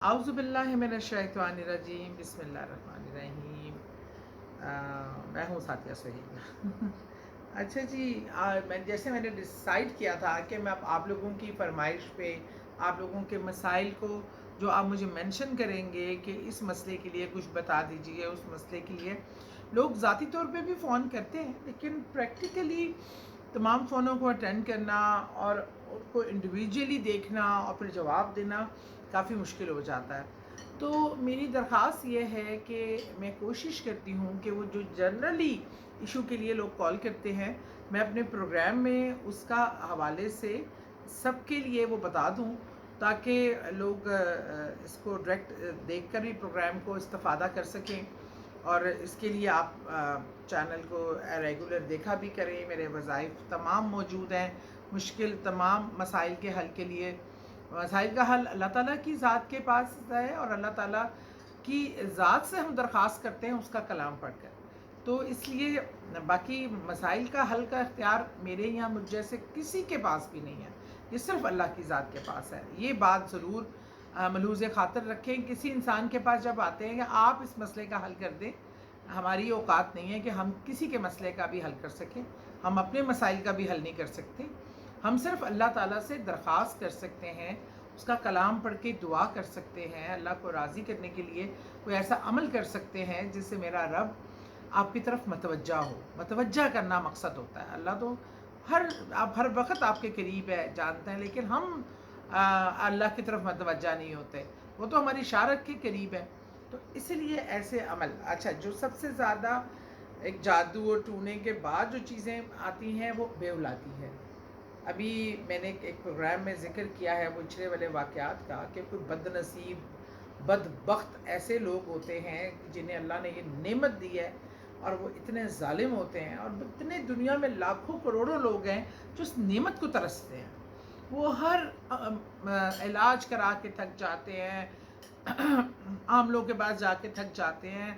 आउज़ु बिल्लाहि मिनश्शैतानिर्रजीम बिस्मिल्लाहिर्रहमानिर्रहीम। मैं हूँ साथिया सुहेल। अच्छा जी, मैंने डिसाइड किया था कि मैं अब आप लोगों की फरमाइश पे आप लोगों के मसाइल को जो आप मुझे मेंशन करेंगे कि इस मसले के लिए कुछ बता दीजिए, उस मसले के लिए लोग ज़ाती तौर पे भी फ़ोन करते हैं, लेकिन प्रैक्टिकली तमाम फ़ोनों को अटेंड करना और उनको इंडिविजुअली देखना और फिर जवाब देना काफ़ी मुश्किल हो जाता है। तो मेरी दरख्वास्त ये है कि मैं कोशिश करती हूँ कि वो जो जनरली इशू के लिए लोग कॉल करते हैं, मैं अपने प्रोग्राम में उसका हवाले से सबके लिए वो बता दूँ, ताकि लोग इसको डायरेक्ट देख कर भी प्रोग्राम को इस्तेफ़ादा कर सकें। और इसके लिए आप चैनल को रेगुलर देखा भी करें। मेरे वज़ाइफ तमाम मौजूद हैं, मुश्किल तमाम मसाइल के हल के लिए। मसाइल का हल अल्लाह ताला की ज़ात के पास है और अल्लाह ताला की ज़ात से हम दरख्वास्त करते हैं उसका कलाम पढ़कर। तो इसलिए बाकी मसाइल का हल का इख्तियार मेरे यहाँ मुझ जैसे किसी के पास भी नहीं है, ये सिर्फ़ अल्लाह की ज़ात के पास है। ये बात ज़रूर मलूज़ ख़ातिर रखें। किसी इंसान के पास जब आते हैं कि आप इस मसले का हल कर दें, हमारी औकात नहीं है कि हम किसी के मसले का भी हल कर सकें। हम अपने मसाइल का भी हल नहीं कर सकते। हम सिर्फ़ अल्लाह ताला से दरख्वास्त कर सकते हैं, उसका कलाम पढ़ के दुआ कर सकते हैं, अल्लाह को राज़ी करने के लिए कोई ऐसा अमल कर सकते हैं जिससे मेरा रब आपकी तरफ मतवज्जा हो। मतवज्जा करना मकसद होता है। अल्लाह तो हर वक़्त आपके करीब है, जानते हैं, लेकिन हम अल्लाह की तरफ मतवज्जा नहीं होते। वो तो हमारी इशारत के करीब है। तो इसलिए ऐसे अमल, अच्छा, जो सबसे ज़्यादा एक जादू और टूने के बाद जो चीज़ें आती हैं वो बेऔलादी है। अभी मैंने एक प्रोग्राम में ज़िक्र किया है पिछले वाले वाक़यात का कि कोई बदनसीब, बदबख्त ऐसे लोग होते हैं जिन्हें अल्लाह ने ये नेमत दी है और वो इतने ज़ालिम होते हैं, और इतने दुनिया में लाखों करोड़ों लोग हैं जो उस नेमत को तरसते हैं। वो हर इलाज करा के थक जाते हैं, आम लोग के पास जाके थक जाते हैं,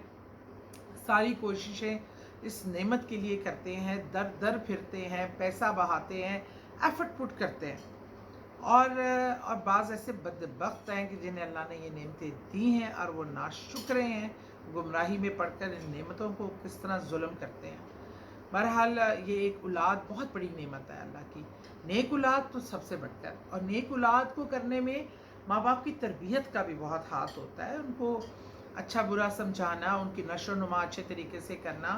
सारी कोशिशें इस नेमत के लिए करते हैं, दर दर फिरते हैं, पैसा बहाते हैं, एफर्ट पुट करते हैं। और बाज़ ऐसे बदबख्त हैं कि जिन्हें अल्लाह ने ये नेमतें दी हैं और वो नाशुक्रे हैं, गुमराही में पड़कर इन नेमतों को किस तरह जुल्म करते हैं। बहरहाल ये एक औलाद बहुत बड़ी नेमत है अल्लाह की। नेक औलाद तो सबसे बढ़कर, और नेक औलाद को करने में माँ बाप की तरबियत का भी बहुत हाथ होता है। उनको अच्छा बुरा समझाना, उनकी नशो नुमा अच्छे तरीके से करना,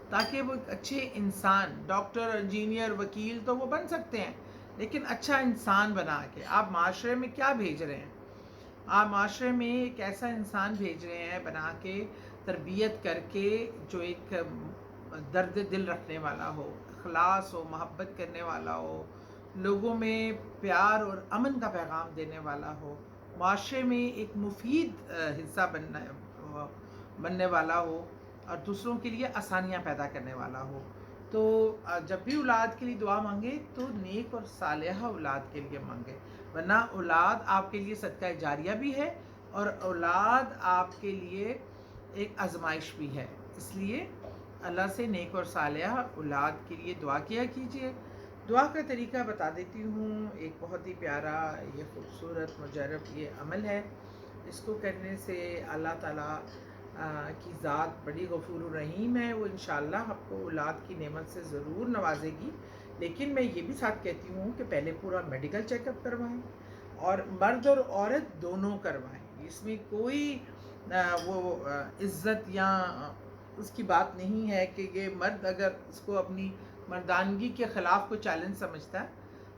ताकि वो एक अच्छे इंसान, डॉक्टर, इंजीनियर, वकील तो वो बन सकते हैं, लेकिन अच्छा इंसान बना के आप माशरे में क्या भेज रहे हैं? आप माशरे में एक ऐसा इंसान भेज रहे हैं बना के, तरबियत करके, जो एक दर्द दिल रखने वाला हो, अखलास हो, मोहब्बत करने वाला हो, लोगों में प्यार और अमन का पैगाम देने वाला हो, माशरे में एक मुफीद हिस्सा बनने वाला हो, और दूसरों के लिए आसानियाँ पैदा करने वाला हो। तो जब भी औलाद के लिए दुआ मांगे तो नेक और सालेहा औलाद के लिए मांगे, वरना औलाद आपके लिए सदका जारिया भी है और औलाद आपके लिए एक आजमाइश भी है। इसलिए अल्लाह से नेक और सालेहा औलाद के लिए दुआ किया कीजिए। दुआ का तरीका बता देती हूँ। एक बहुत ही प्यारा, ये खूबसूरत, मुजर्रब ये अमल है। इसको करने से अल्लाह ताला की ज़ात बड़ी गफ़ूर रहीम है, वो इंशाअल्लाह आपको औलाद की नेमत से ज़रूर नवाजेगी। लेकिन मैं ये भी साथ कहती हूँ कि पहले पूरा मेडिकल चेकअप करवाएं, और मर्द और औरत दोनों करवाएं। इसमें कोई इज़्ज़त या उसकी बात नहीं है कि ये मर्द अगर इसको अपनी मर्दानगी के ख़िलाफ़ कोई चैलेंज समझता है,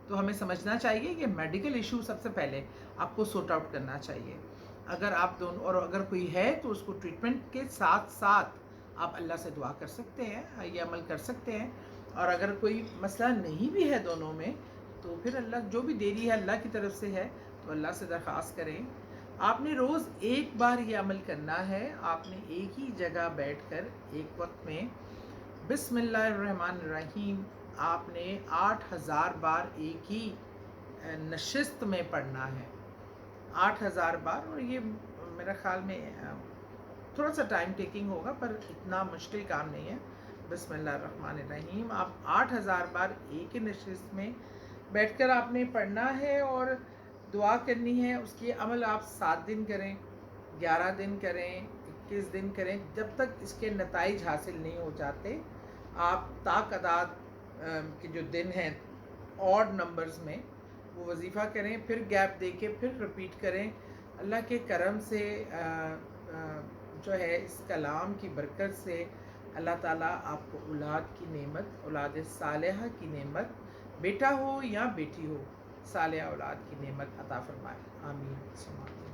तो हमें समझना चाहिए कि मेडिकल इशू सबसे पहले आपको सॉर्ट आउट करना चाहिए। अगर आप दोनों, और अगर कोई है तो उसको ट्रीटमेंट के साथ साथ आप अल्लाह से दुआ कर सकते हैं, ये अमल कर सकते हैं। और अगर कोई मसला नहीं भी है दोनों में, तो फिर अल्लाह जो भी देरी है अल्लाह की तरफ से है, तो अल्लाह से दरख्वास्त करें। आपने रोज़ एक बार ये अमल करना है। आपने एक ही जगह बैठकर एक वक्त में बिस्मिल्लाहिर्रहमानिर्रहीम आपने 8000 बार एक ही नशिस्त में पढ़ना है, 8000 बार। और ये मेरा ख़्याल में थोड़ा सा टाइम टेकिंग होगा, पर इतना मुश्किल काम नहीं है। बिस्मिल्लाहिर्रहमानिर्रहीम आप 8000 बार एक ही नशिस्त में बैठकर आपने पढ़ना है। और دعا کرنی ہے، اس کی عمل آپ 7 دن کریں، 11 دن کریں، 21 دن کریں، جب تک اس کے نتائج حاصل نہیں ہو جاتے آپ تاقداد کے جو دن ہیں آڈ نمبرز میں وہ وظیفہ کریں، پھر گیپ دے کے پھر رپیٹ کریں۔ اللہ کے کرم سے جو ہے اس کلام کی برکت سے اللہ تعالیٰ آپ کو اولاد کی نعمت، اولاد صالحہ کی نعمت، بیٹا ہو یا بیٹی ہو، صالحہ اولاد کی نعمت عطا فرمائے، آمین ثم آمین۔